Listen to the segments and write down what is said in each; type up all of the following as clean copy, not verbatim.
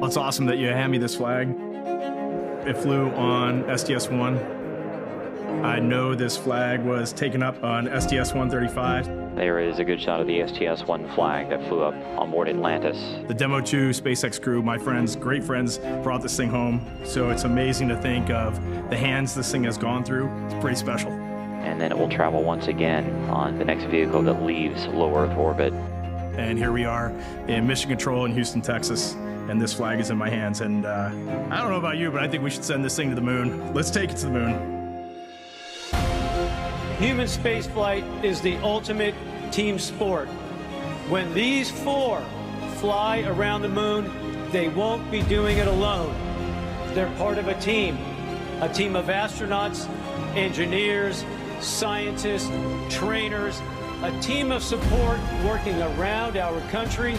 Well, it's awesome that you hand me this flag. It flew on STS-1. I know this flag was taken up on STS-135. There is a good shot of the STS-1 flag that flew up on board Atlantis. The Demo 2 SpaceX crew, my friends, great friends, brought this thing home. So it's amazing to think of the hands this thing has gone through. It's pretty special. And then it will travel once again on the next vehicle that leaves low Earth orbit. And here we are in Mission Control in Houston, Texas, and this flag is in my hands. And I don't know about you, but I think we should send this thing to the moon. Let's take it to the moon. Human spaceflight is the ultimate team sport. When these four fly around the moon, they won't be doing it alone. They're part of a team of astronauts, engineers, scientists, trainers, a team of support working around our country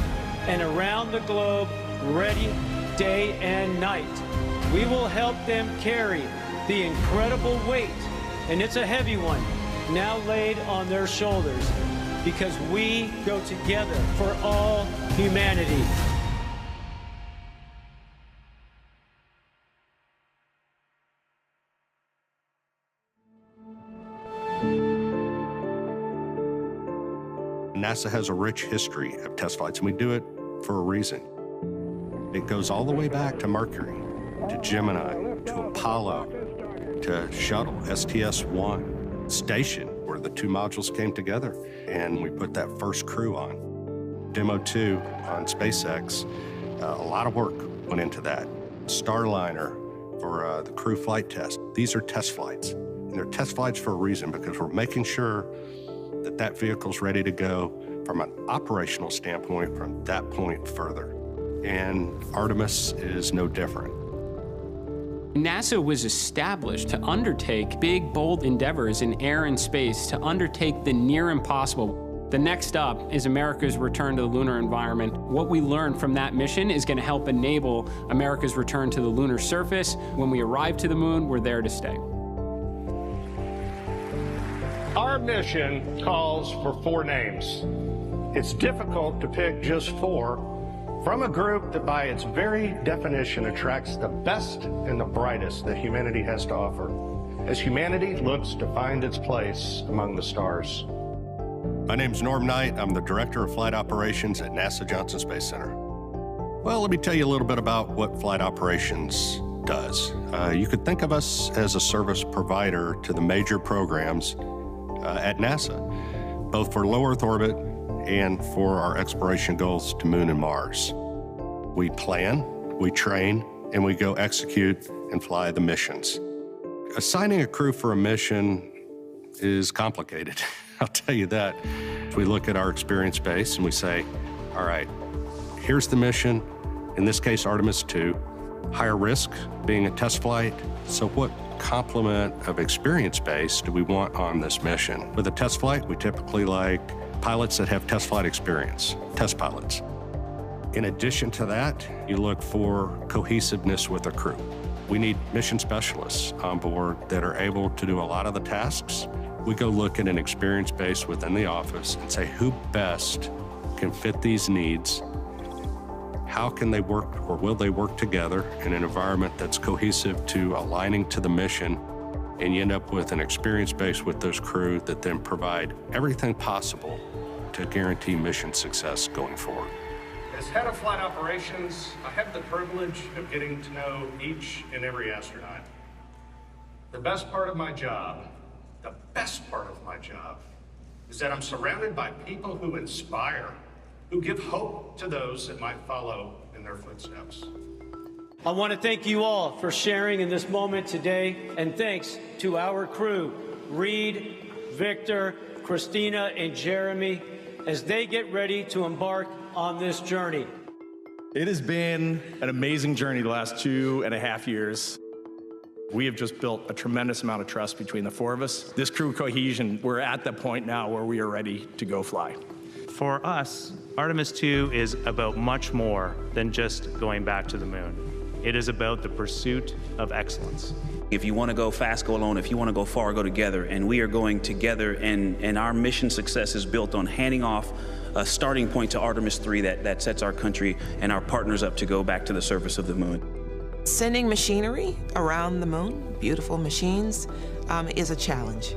and around the globe, ready day and night. We will help them carry the incredible weight, and it's a heavy one, now laid on their shoulders, because we go together for all humanity. NASA has a rich history of test flights, and we do it for a reason. It goes all the way back to Mercury, to Gemini, to Apollo, to Shuttle, STS-1, Station, where the two modules came together, and we put that first crew on. Demo 2 on SpaceX, a lot of work went into that. Starliner for the crew flight test. These are test flights, and they're test flights for a reason, because we're making sure that that vehicle's ready to go from an operational standpoint from that point further. And Artemis is no different. NASA was established to undertake big, bold endeavors in air and space, to undertake the near impossible. The next up is America's return to the lunar environment. What we learned from that mission is going to help enable America's return to the lunar surface. When we arrive to the moon, we're there to stay. Our mission calls for 4 names. It's difficult to pick just 4 from a group that by its very definition attracts the best and the brightest that humanity has to offer, as humanity looks to find its place among the stars. My name's Norm Knight. I'm the Director of Flight Operations at NASA Johnson Space Center. Well, let me tell you a little bit about what flight operations does. You could think of us as a service provider to the major programs at NASA, both for low Earth orbit and for our exploration goals to Moon and Mars. We plan, we train, and we go execute and fly the missions. Assigning a crew for a mission is complicated, I'll tell you that. We look at our experience base and we say, all right, here's the mission, in this case Artemis 2, higher risk, being a test flight, so what complement of experience base do we want on this mission? With a test flight, we typically like pilots that have test flight experience, test pilots. In addition to that, you look for cohesiveness with a crew. We need mission specialists on board that are able to do a lot of the tasks. We go look at an experience base within the office and say, who best can fit these needs? How can they work, or will they work together in an environment that's cohesive to aligning to the mission? And you end up with an experience base with those crew that then provide everything possible to guarantee mission success going forward. As head of flight operations, I have the privilege of getting to know each and every astronaut. The best part of my job, is that I'm surrounded by people who inspire, who give hope to those that might follow in their footsteps. I want to thank you all for sharing in this moment today, and thanks to our crew, Reed, Victor, Christina, and Jeremy, as they get ready to embark on this journey. It has been an amazing journey the last 2.5 years. We have just built a tremendous amount of trust between the 4 of us. This crew cohesion, we're at the point now where we are ready to go fly. For us, Artemis 2 is about much more than just going back to the moon. It is about the pursuit of excellence. If you want to go fast, go alone. If you want to go far, go together. And we are going together, and our mission success is built on handing off a starting point to Artemis 3 that sets our country and our partners up to go back to the surface of the moon. Sending machinery around the moon, beautiful machines, is a challenge.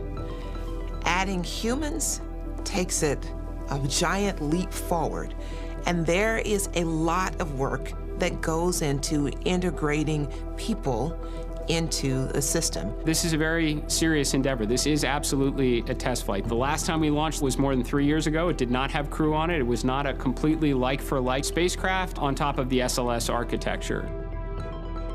Adding humans takes it a giant leap forward. And there is a lot of work that goes into integrating people into the system. This is a very serious endeavor. This is absolutely a test flight. The last time we launched was more than 3 years ago. It did not have crew on it. It was not a completely like-for-like spacecraft on top of the SLS architecture.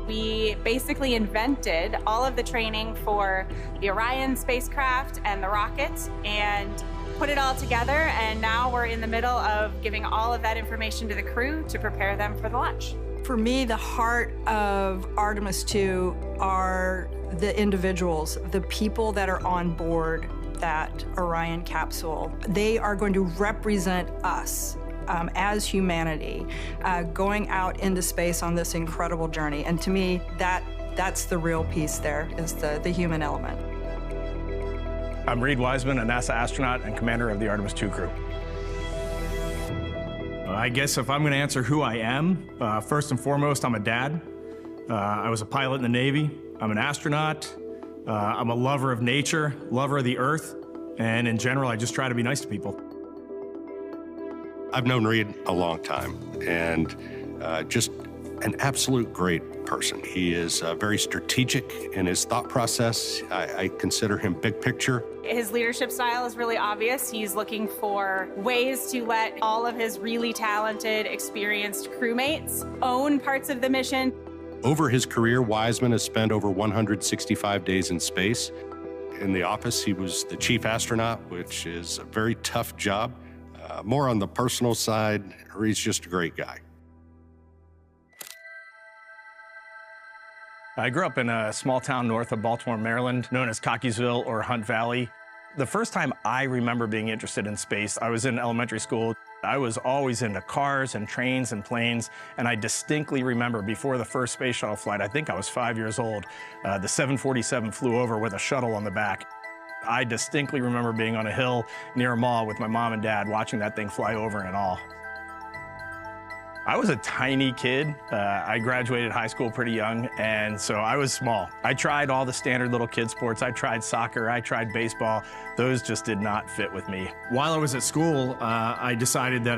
We basically invented all of the training for the Orion spacecraft and the rocket and put it all together, and now we're in the middle of giving all of that information to the crew to prepare them for the launch. For me, the heart of Artemis 2 are the individuals, the people that are on board that Orion capsule. They are going to represent us as humanity going out into space on this incredible journey. And to me, that's the real piece there, is the human element. I'm Reed Wiseman, a NASA astronaut and commander of the Artemis II crew. I guess if I'm going to answer who I am, first and foremost, I'm a dad. I was a pilot in the Navy. I'm an astronaut. I'm a lover of nature, lover of the Earth, and in general, I just try to be nice to people. I've known Reed a long time, and just an absolute great person. He is very strategic in his thought process. I consider him big picture. His leadership style is really obvious. He's looking for ways to let all of his really talented, experienced crewmates own parts of the mission. Over his career, Wiseman has spent over 165 days in space. In the office, he was the chief astronaut, which is a very tough job. More on the personal side, Reed's just a great guy. I grew up in a small town north of Baltimore, Maryland, known as Cockeysville or Hunt Valley. The first time I remember being interested in space, I was in elementary school. I was always into cars and trains and planes, and I distinctly remember before the first space shuttle flight, I think I was 5 years old, the 747 flew over with a shuttle on the back. I distinctly remember being on a hill near a mall with my mom and dad watching that thing fly over and all. I was a tiny kid. I graduated high school pretty young, and so I was small. I tried all the standard little kid sports. I tried soccer, I tried baseball. Those just did not fit with me. While I was at school, I decided that